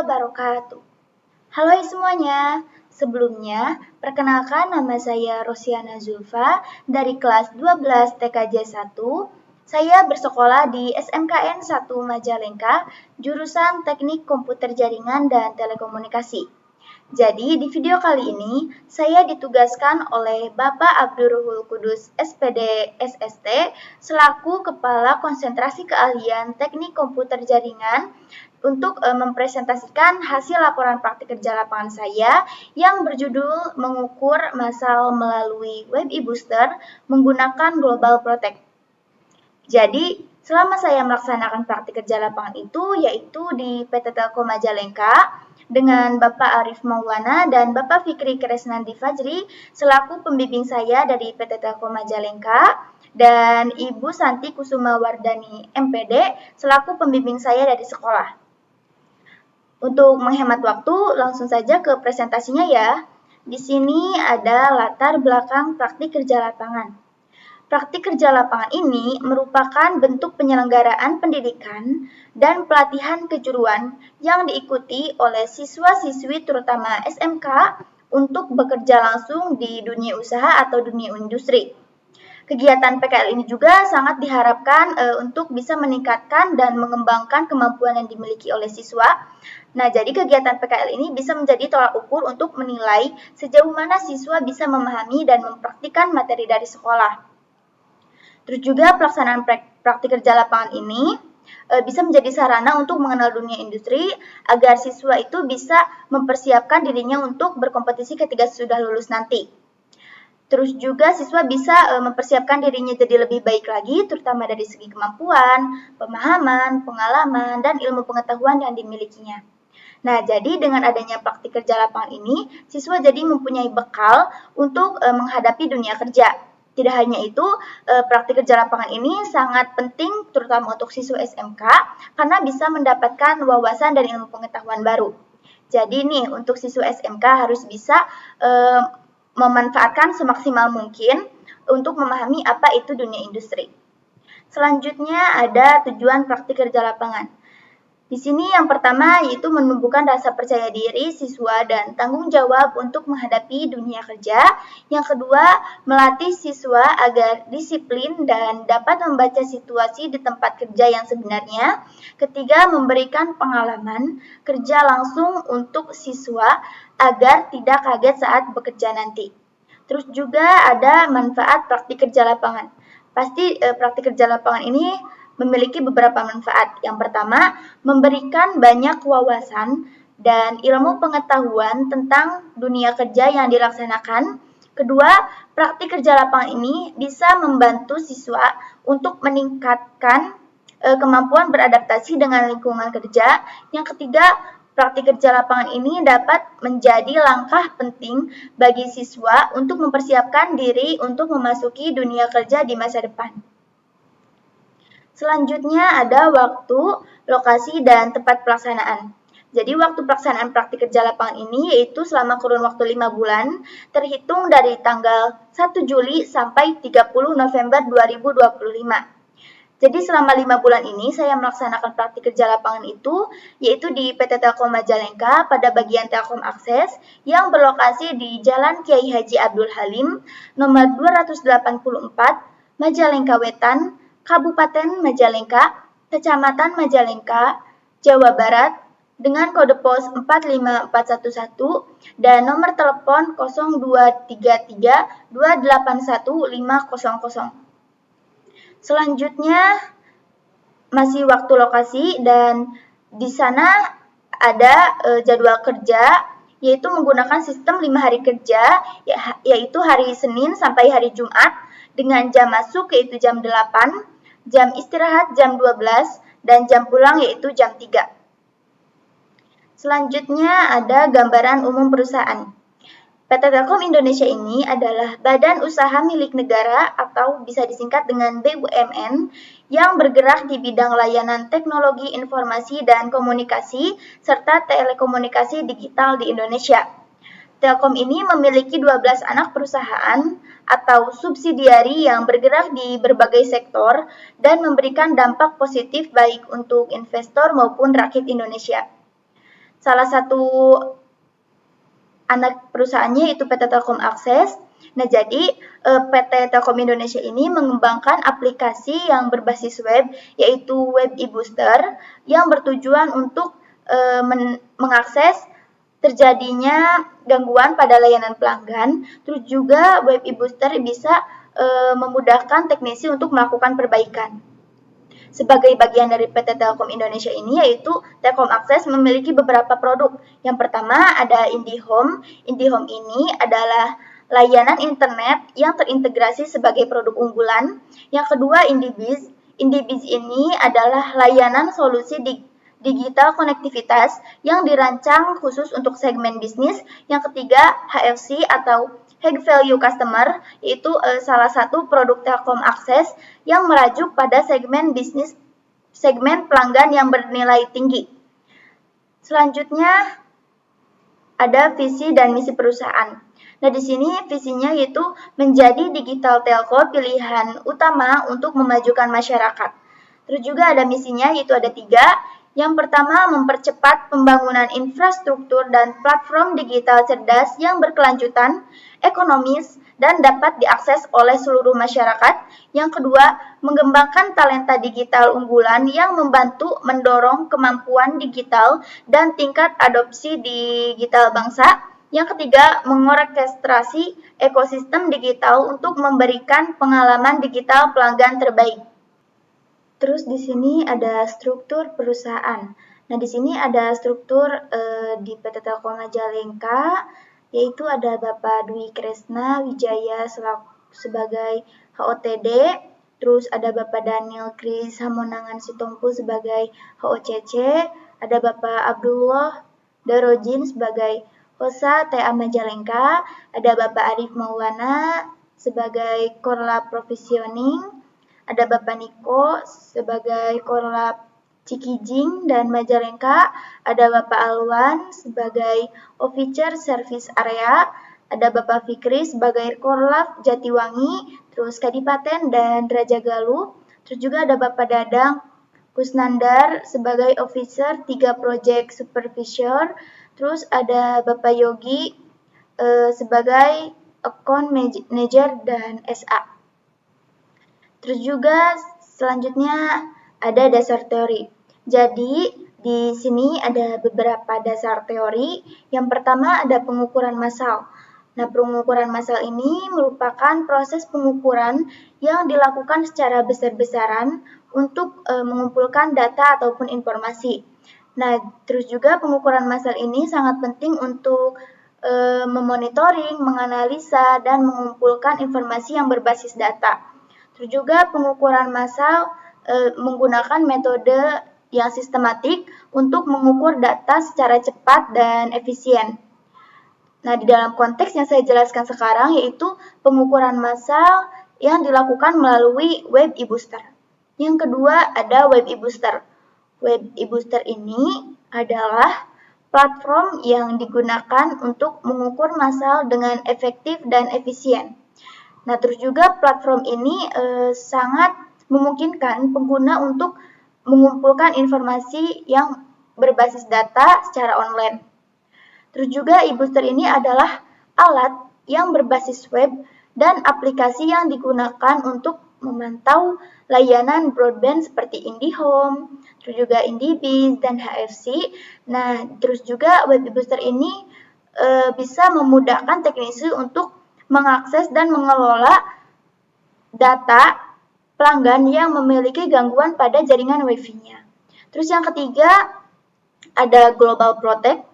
wabarakatuh. Halo semuanya, sebelumnya perkenalkan nama saya Rosiana Zulfa dari kelas 12 TKJ 1. Saya bersekolah di SMKN 1 Majalengka, jurusan Teknik Komputer Jaringan dan Telekomunikasi. Jadi di video kali ini saya ditugaskan oleh Bapak Abdurrahul Kudus SPD SST selaku Kepala Konsentrasi Keahlian Teknik Komputer Jaringan untuk mempresentasikan hasil laporan praktik kerja lapangan saya yang berjudul mengukur massal melalui web e-booster menggunakan Global Protect. Jadi selama saya melaksanakan praktik kerja lapangan itu yaitu di PT Telkom Majalengka dengan Bapak Arif Maulana dan Bapak Fikri Kresnandi Fajri selaku pembimbing saya dari PT Telkom Majalengka dan Ibu Santi Kusuma Wardani MPD selaku pembimbing saya dari sekolah. Untuk menghemat waktu, langsung saja ke presentasinya ya. Di sini ada latar belakang praktik kerja lapangan. Praktik kerja lapangan ini merupakan bentuk penyelenggaraan pendidikan dan pelatihan kejuruan yang diikuti oleh siswa-siswi terutama SMK untuk bekerja langsung di dunia usaha atau dunia industri. Kegiatan PKL ini juga sangat diharapkan untuk bisa meningkatkan dan mengembangkan kemampuan yang dimiliki oleh siswa. Nah, jadi kegiatan PKL ini bisa menjadi tolak ukur untuk menilai sejauh mana siswa bisa memahami dan mempraktikkan materi dari sekolah. Terus juga pelaksanaan praktik kerja lapangan ini bisa menjadi sarana untuk mengenal dunia industri agar siswa itu bisa mempersiapkan dirinya untuk berkompetisi ketika sudah lulus nanti. Terus juga siswa bisa mempersiapkan dirinya jadi lebih baik lagi terutama dari segi kemampuan, pemahaman, pengalaman, dan ilmu pengetahuan yang dimilikinya. Nah, jadi dengan adanya praktik kerja lapangan ini, siswa jadi mempunyai bekal untuk menghadapi dunia kerja. Tidak hanya itu, praktik kerja lapangan ini sangat penting terutama untuk siswa SMK karena bisa mendapatkan wawasan dan ilmu pengetahuan baru. Jadi nih, untuk siswa SMK harus bisa memanfaatkan semaksimal mungkin untuk memahami apa itu dunia industri. Selanjutnya ada tujuan praktik kerja lapangan. Di sini yang pertama yaitu menumbuhkan rasa percaya diri siswa dan tanggung jawab untuk menghadapi dunia kerja. Yang kedua, melatih siswa agar disiplin dan dapat membaca situasi di tempat kerja yang sebenarnya. Ketiga, memberikan pengalaman kerja langsung untuk siswa agar tidak kaget saat bekerja nanti. Terus juga ada manfaat praktik kerja lapangan. Pasti praktik kerja lapangan ini memiliki beberapa manfaat. Yang pertama, memberikan banyak wawasan dan ilmu pengetahuan tentang dunia kerja yang dilaksanakan. Kedua, praktik kerja lapangan ini bisa membantu siswa untuk meningkatkan kemampuan beradaptasi dengan lingkungan kerja. Yang ketiga, praktik kerja lapangan ini dapat menjadi langkah penting bagi siswa untuk mempersiapkan diri untuk memasuki dunia kerja di masa depan. Selanjutnya ada waktu, lokasi, dan tempat pelaksanaan. Jadi waktu pelaksanaan praktik kerja lapangan ini yaitu selama kurun waktu 5 bulan, terhitung dari tanggal 1 Juli sampai 30 November 2025. Jadi selama 5 bulan ini saya melaksanakan praktik kerja lapangan itu yaitu di PT Telkom Majalengka pada bagian Telkom Akses yang berlokasi di Jalan Kiai Haji Abdul Halim nomor 284 Majalengka Wetan, Kabupaten Majalengka, Kecamatan Majalengka, Jawa Barat dengan kode pos 45411 dan nomor telepon 0233 281 500. Selanjutnya masih waktu lokasi dan di sana ada jadwal kerja yaitu menggunakan sistem 5 hari kerja yaitu hari Senin sampai hari Jumat dengan jam masuk yaitu jam 8, jam istirahat jam 12, dan jam pulang yaitu jam 3. Selanjutnya ada gambaran umum perusahaan. PT Telkom Indonesia ini adalah badan usaha milik negara atau bisa disingkat dengan BUMN yang bergerak di bidang layanan teknologi informasi dan komunikasi serta telekomunikasi digital di Indonesia. Telkom ini memiliki 12 anak perusahaan atau subsidiari yang bergerak di berbagai sektor dan memberikan dampak positif baik untuk investor maupun rakyat Indonesia. salah satu anak perusahaannya itu PT Telkom Akses. Nah, jadi PT Telkom Indonesia ini mengembangkan aplikasi yang berbasis web, yaitu Web e-Booster, yang bertujuan untuk mengakses terjadinya gangguan pada layanan pelanggan. Terus juga Web e-Booster bisa memudahkan teknisi untuk melakukan perbaikan. Sebagai bagian dari PT Telkom Indonesia ini, yaitu Telkom Akses memiliki beberapa produk. Yang pertama ada IndiHome. IndiHome ini adalah layanan internet yang terintegrasi sebagai produk unggulan. Yang kedua IndiBiz. IndiBiz ini adalah layanan solusi digital konektivitas yang dirancang khusus untuk segmen bisnis. Yang ketiga HFC atau High Value Customer, yaitu salah satu produk Telkom Akses yang merajuk pada segmen bisnis, segmen pelanggan yang bernilai tinggi. Selanjutnya ada visi dan misi perusahaan. Nah, di sini visinya yaitu menjadi digital telco pilihan utama untuk memajukan masyarakat. Terus juga ada misinya yaitu ada 3. Yang pertama, mempercepat pembangunan infrastruktur dan platform digital cerdas yang berkelanjutan, ekonomis, dan dapat diakses oleh seluruh masyarakat. Yang kedua, mengembangkan talenta digital unggulan yang membantu mendorong kemampuan digital dan tingkat adopsi digital bangsa. Yang ketiga, mengorkestrasi ekosistem digital untuk memberikan pengalaman digital pelanggan terbaik. Terus di sini ada struktur perusahaan. Nah, di sini ada struktur di PT Telkom Majalengka, yaitu ada Bapak Dwi Kresna Wijaya sebagai HOTD, terus ada Bapak Daniel Kris Hamonangan Sitompu sebagai HOCC, ada Bapak Abdullah Darojin sebagai HOSA TA Majalengka, ada Bapak Arif Maulana sebagai Korlap Provisioning, ada Bapak Niko sebagai Korlap Cikijing dan Majalengka, ada Bapak Alwan sebagai Officer Service Area, ada Bapak Fikri sebagai Korlap Jatiwangi, terus Kadipaten dan Raja Galuh, terus juga ada Bapak Dadang Kusnandar sebagai Officer 3 Project Supervisor, terus ada Bapak Yogi sebagai Account Manager dan SA. Terus juga selanjutnya ada dasar teori. Jadi di sini ada beberapa dasar teori. Yang pertama ada pengukuran massal. Nah, pengukuran massal ini merupakan proses pengukuran yang dilakukan secara besar-besaran untuk mengumpulkan data ataupun informasi. Nah, terus juga pengukuran massal ini sangat penting untuk memonitoring, menganalisa, dan mengumpulkan informasi yang berbasis data. Terus juga pengukuran massal menggunakan metode yang sistematik untuk mengukur data secara cepat dan efisien. Nah, di dalam konteks yang saya jelaskan sekarang yaitu pengukuran massal yang dilakukan melalui Web e-Booster. Yang kedua ada Web e-Booster. Web e-Booster ini adalah platform yang digunakan untuk mengukur massal dengan efektif dan efisien. Nah, terus juga platform ini sangat memungkinkan pengguna untuk mengumpulkan informasi yang berbasis data secara online. Terus juga e-Booster ini adalah alat yang berbasis web dan aplikasi yang digunakan untuk memantau layanan broadband seperti IndiHome, terus juga IndiBiz dan HFC. Nah, terus juga Web e-Booster ini bisa memudahkan teknisi untuk mengakses dan mengelola data pelanggan yang memiliki gangguan pada jaringan Wi-Fi-nya. Terus yang ketiga ada Global Protect.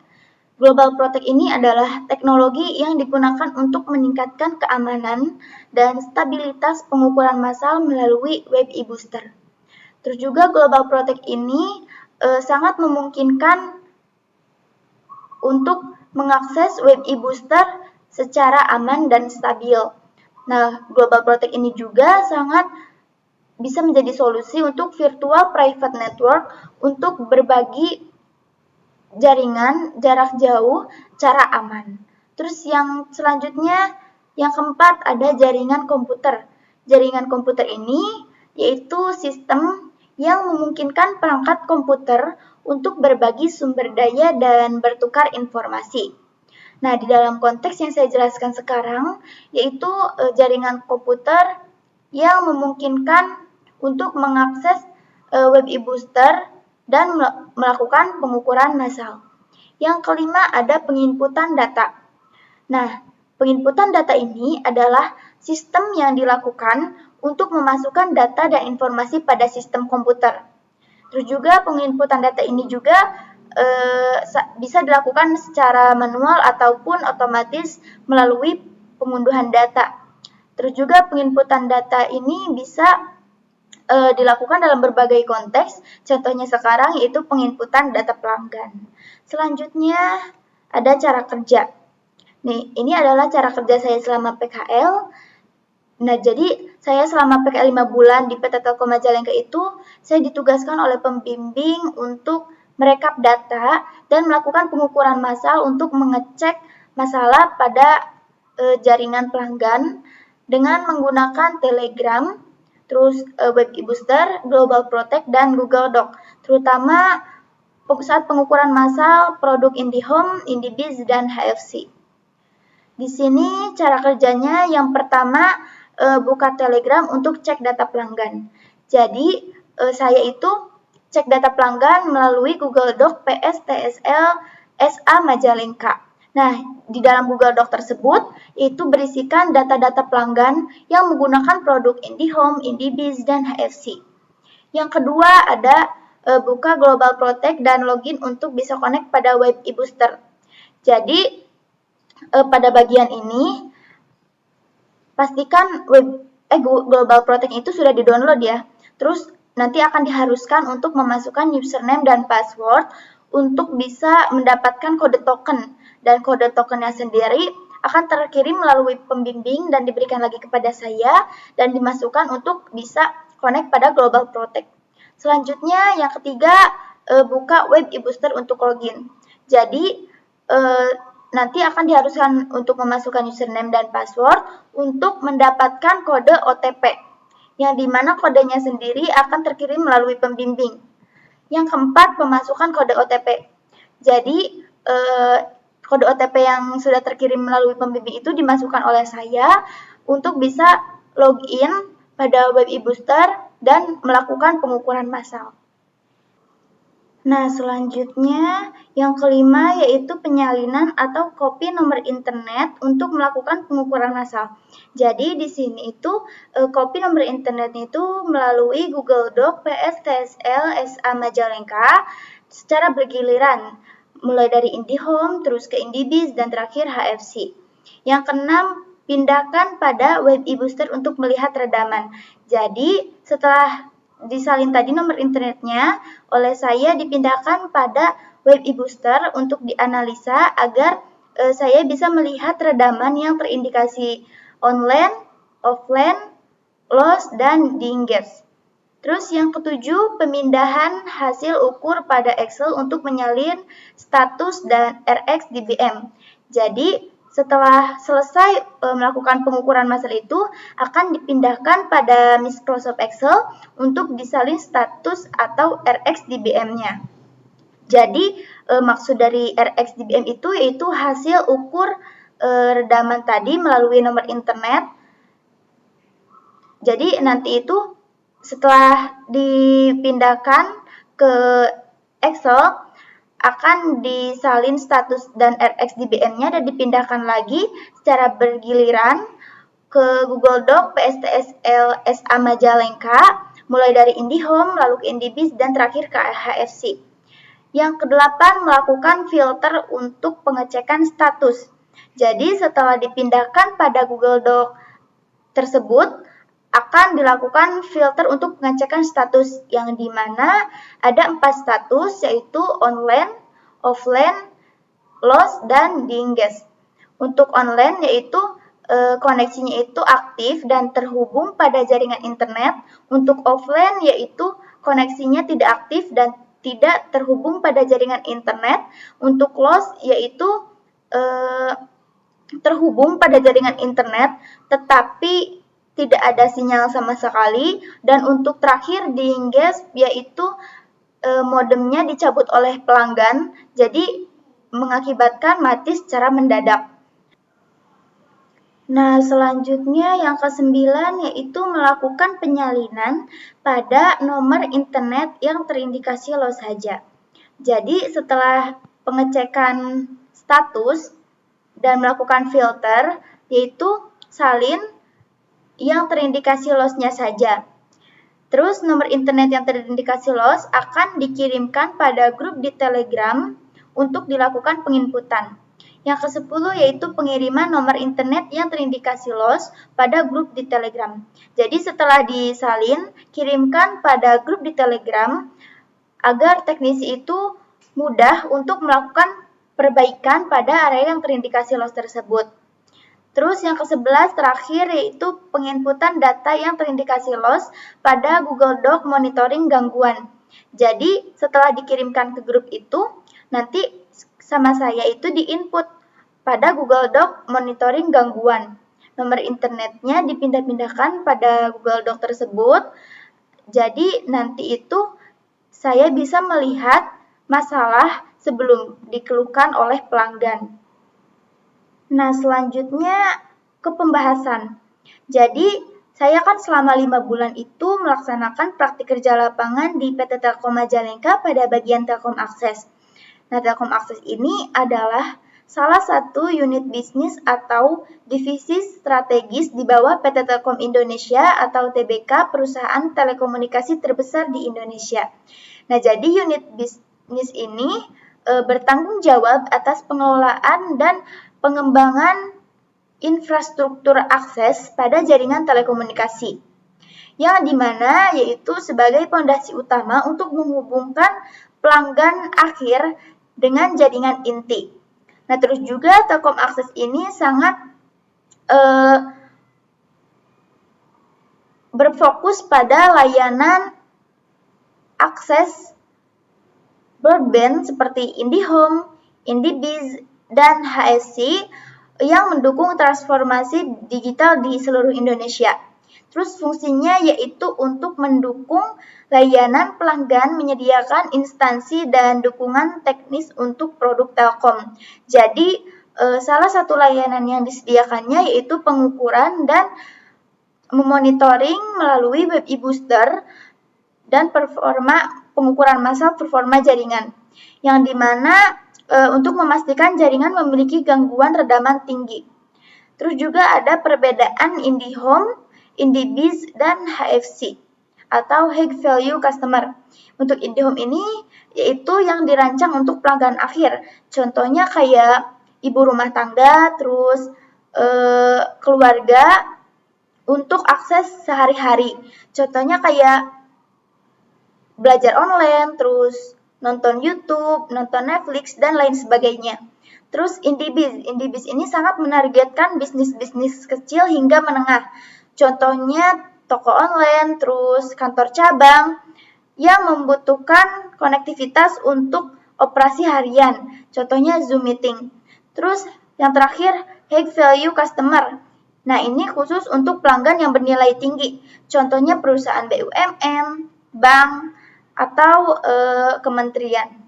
Global Protect ini adalah teknologi yang digunakan untuk meningkatkan keamanan dan stabilitas pengukuran massal melalui Web e-Booster. Terus juga Global Protect ini sangat memungkinkan untuk mengakses Web e-Booster secara aman dan stabil. Nah, Global Protect ini juga sangat bisa menjadi solusi untuk virtual private network untuk berbagi jaringan jarak jauh cara aman. Terus yang selanjutnya, yang keempat ada jaringan komputer. Jaringan komputer ini yaitu sistem yang memungkinkan perangkat komputer untuk berbagi sumber daya dan bertukar informasi. Nah, di dalam konteks yang saya jelaskan sekarang, yaitu jaringan komputer yang memungkinkan untuk mengakses web e-booster dan melakukan pengukuran massal. Yang kelima ada penginputan data. Nah, penginputan data ini adalah sistem yang dilakukan untuk memasukkan data dan informasi pada sistem komputer. Terus juga penginputan data ini juga bisa dilakukan secara manual ataupun otomatis melalui pengunduhan data. Terus juga penginputan data ini bisa dilakukan dalam berbagai konteks, contohnya sekarang yaitu penginputan data pelanggan. Selanjutnya ada cara kerja. Nih, ini adalah cara kerja saya selama PKL. Nah, jadi saya selama PKL 5 bulan di PT Telkom Majalengka itu, saya ditugaskan oleh pembimbing untuk merekap data dan melakukan pengukuran massal untuk mengecek masalah pada jaringan pelanggan dengan menggunakan Telegram, terus Web e-Booster, Global Protect, dan Google Doc. Terutama saat pengukuran massal produk IndiHome, IndiBiz, dan HFC. Di sini cara kerjanya yang pertama buka Telegram untuk cek data pelanggan. Jadi saya itu cek data pelanggan melalui Google Doc PS TSL SA Majalengka. Nah, di dalam Google Doc tersebut itu berisikan data-data pelanggan yang menggunakan produk IndiHome, IndiBiz, dan HFC. Yang kedua ada buka Global Protect dan login untuk bisa connect pada web e-booster. Jadi pada bagian ini pastikan Global Protect itu sudah di-download ya. Terus nanti akan diharuskan untuk memasukkan username dan password untuk bisa mendapatkan kode token. Dan kode tokennya sendiri akan terkirim melalui pembimbing dan diberikan lagi kepada saya dan dimasukkan untuk bisa connect pada Global Protect. Selanjutnya yang ketiga buka web e-booster untuk login. Jadi nanti akan diharuskan untuk memasukkan username dan password untuk mendapatkan kode OTP, yang dimana kodenya sendiri akan terkirim melalui pembimbing. Yang keempat, pemasukan kode OTP. Jadi, kode OTP yang sudah terkirim melalui pembimbing itu dimasukkan oleh saya untuk bisa login pada web e-booster dan melakukan pengukuran massal. Nah, selanjutnya yang kelima yaitu penyalinan atau copy nomor internet untuk melakukan pengukuran massal. Jadi di sini itu copy nomor internet itu melalui Google Doc PS TSL SA Majalengka secara bergiliran, mulai dari IndiHome, terus ke IndiBiz, dan terakhir HFC. Yang keenam, pindahkan pada web e-booster untuk melihat redaman. Jadi setelah disalin tadi nomor internetnya, oleh saya dipindahkan pada web e-booster untuk dianalisa agar saya bisa melihat redaman yang terindikasi online, offline, lost, dan di-engage. Terus yang ketujuh, pemindahan hasil ukur pada Excel untuk menyalin status dan RxDBM. Jadi setelah selesai melakukan pengukuran massal itu akan dipindahkan pada Microsoft Excel untuk disalin status atau RxDBM-nya. Jadi maksud dari RxDBM itu yaitu hasil ukur redaman tadi melalui nomor internet. Jadi nanti itu setelah dipindahkan ke Excel akan disalin status dan RxDBM-nya dan dipindahkan lagi secara bergiliran ke Google Doc PSTSL SA Majalengka, mulai dari IndiHome, lalu ke IndiBiz, dan terakhir ke HFC. Yang kedelapan, melakukan filter untuk pengecekan status. Jadi setelah dipindahkan pada Google Doc tersebut, akan dilakukan filter untuk pengecekan status yang dimana ada 4 status yaitu online, offline, lost, dan di-engage. Untuk online yaitu koneksinya itu aktif dan terhubung pada jaringan internet. Untuk offline yaitu koneksinya tidak aktif dan tidak terhubung pada jaringan internet. Untuk lost yaitu terhubung pada jaringan internet tetapi tidak ada sinyal sama sekali, dan untuk terakhir di Inggris yaitu modemnya dicabut oleh pelanggan, jadi mengakibatkan mati secara mendadak. Nah, selanjutnya yang ke-9 yaitu melakukan penyalinan pada nomor internet yang terindikasi lost saja. Jadi, setelah pengecekan status dan melakukan filter, yaitu salin yang terindikasi loss-nya saja. Terus nomor internet yang terindikasi loss akan dikirimkan pada grup di Telegram untuk dilakukan penginputan. Yang ke-10 yaitu pengiriman nomor internet yang terindikasi loss pada grup di Telegram. Jadi setelah disalin, kirimkan pada grup di Telegram agar teknisi itu mudah untuk melakukan perbaikan pada area yang terindikasi loss tersebut. Terus yang ke-11 terakhir yaitu penginputan data yang terindikasi loss pada Google Doc monitoring gangguan. Jadi setelah dikirimkan ke grup itu, nanti sama saya itu diinput pada Google Doc monitoring gangguan. Nomor internetnya dipindah-pindahkan pada Google Doc tersebut. Jadi nanti itu saya bisa melihat masalah sebelum dikeluhkan oleh pelanggan. Nah, selanjutnya ke pembahasan. Jadi, saya kan selama 5 bulan itu melaksanakan praktik kerja lapangan di PT Telkom Majalengka pada bagian Telkom Akses. Nah, Telkom Akses ini adalah salah satu unit bisnis atau divisi strategis di bawah PT Telkom Indonesia atau TBK, perusahaan telekomunikasi terbesar di Indonesia. Nah, jadi unit bisnis ini bertanggung jawab atas pengelolaan dan pengembangan infrastruktur akses pada jaringan telekomunikasi, yang dimana yaitu sebagai fondasi utama untuk menghubungkan pelanggan akhir dengan jaringan inti. Nah, terus juga Telkom Akses ini sangat berfokus pada layanan akses broadband seperti IndiHome, IndiBiz, dan HSC yang mendukung transformasi digital di seluruh Indonesia. Terus fungsinya yaitu untuk mendukung layanan pelanggan, menyediakan instansi dan dukungan teknis untuk produk Telkom. Jadi salah satu layanan yang disediakannya yaitu pengukuran dan memonitoring melalui web e-booster dan pengukuran massal performa jaringan, yang dimana untuk memastikan jaringan memiliki gangguan redaman tinggi. Terus juga ada perbedaan IndiHome, IndiBiz, dan HFC atau High Value Customer. Untuk IndiHome ini yaitu yang dirancang untuk pelanggan akhir. Contohnya kayak ibu rumah tangga, terus keluarga untuk akses sehari-hari. Contohnya kayak belajar online, terus nonton YouTube, nonton Netflix, dan lain sebagainya. Terus IndiBiz ini sangat menargetkan bisnis-bisnis kecil hingga menengah. Contohnya toko online, terus kantor cabang yang membutuhkan konektivitas untuk operasi harian. Contohnya Zoom Meeting. Terus yang terakhir, High Value Customer. Nah, ini khusus untuk pelanggan yang bernilai tinggi. Contohnya perusahaan BUMN, bank, atau kementerian.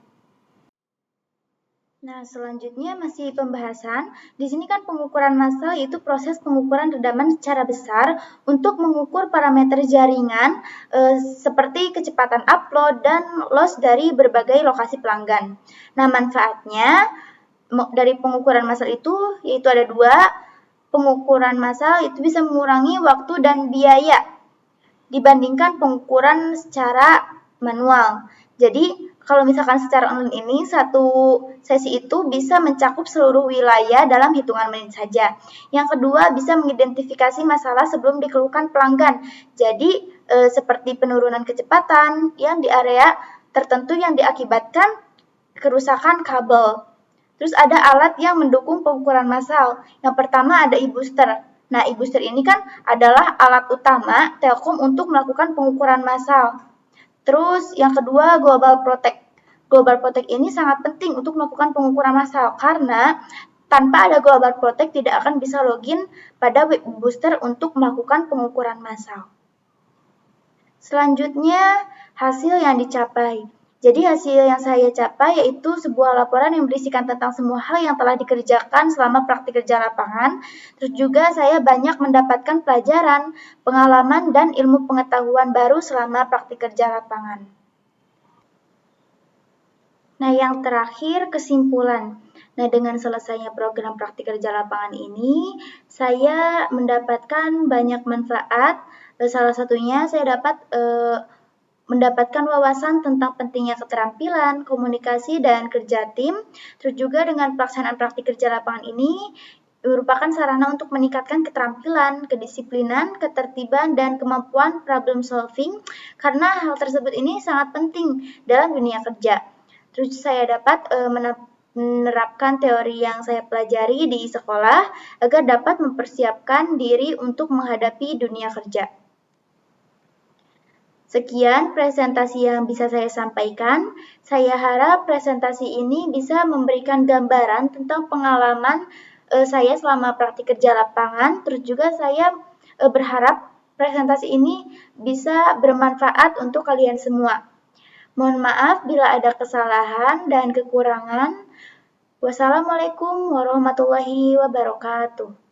Nah, selanjutnya masih pembahasan. Di sini kan pengukuran massal yaitu proses pengukuran redaman secara besar untuk mengukur parameter jaringan seperti kecepatan upload dan loss dari berbagai lokasi pelanggan. Nah, manfaatnya dari pengukuran massal itu yaitu ada 2. Pengukuran massal itu bisa mengurangi waktu dan biaya dibandingkan pengukuran secara manual. Jadi, kalau misalkan secara online ini, satu sesi itu bisa mencakup seluruh wilayah dalam hitungan menit saja. Yang kedua, bisa mengidentifikasi masalah sebelum dikeluhkan pelanggan. Jadi, seperti penurunan kecepatan yang di area tertentu yang diakibatkan kerusakan kabel. Terus ada alat yang mendukung pengukuran massal. Yang pertama ada e-booster. Nah, e-booster ini kan adalah alat utama Telkom untuk melakukan pengukuran massal. Terus yang kedua Global Protect. Global Protect ini sangat penting untuk melakukan pengukuran massal karena tanpa ada Global Protect tidak akan bisa login pada web booster untuk melakukan pengukuran massal. Selanjutnya, hasil yang dicapai. Jadi hasil yang saya capai yaitu sebuah laporan yang berisikan tentang semua hal yang telah dikerjakan selama praktik kerja lapangan. Terus juga saya banyak mendapatkan pelajaran, pengalaman, dan ilmu pengetahuan baru selama praktik kerja lapangan. Nah, yang terakhir kesimpulan. Nah, dengan selesainya program praktik kerja lapangan ini, saya mendapatkan banyak manfaat. Salah satunya saya dapat mendapatkan wawasan tentang pentingnya keterampilan, komunikasi, dan kerja tim. Terus juga dengan pelaksanaan praktik kerja lapangan ini merupakan sarana untuk meningkatkan keterampilan, kedisiplinan, ketertiban, dan kemampuan problem solving karena hal tersebut ini sangat penting dalam dunia kerja. Terus saya dapat menerapkan teori yang saya pelajari di sekolah agar dapat mempersiapkan diri untuk menghadapi dunia kerja. Sekian presentasi yang bisa saya sampaikan. Saya harap presentasi ini bisa memberikan gambaran tentang pengalaman saya selama praktik kerja lapangan. Terus juga saya berharap presentasi ini bisa bermanfaat untuk kalian semua. Mohon maaf bila ada kesalahan dan kekurangan. Wassalamualaikum warahmatullahi wabarakatuh.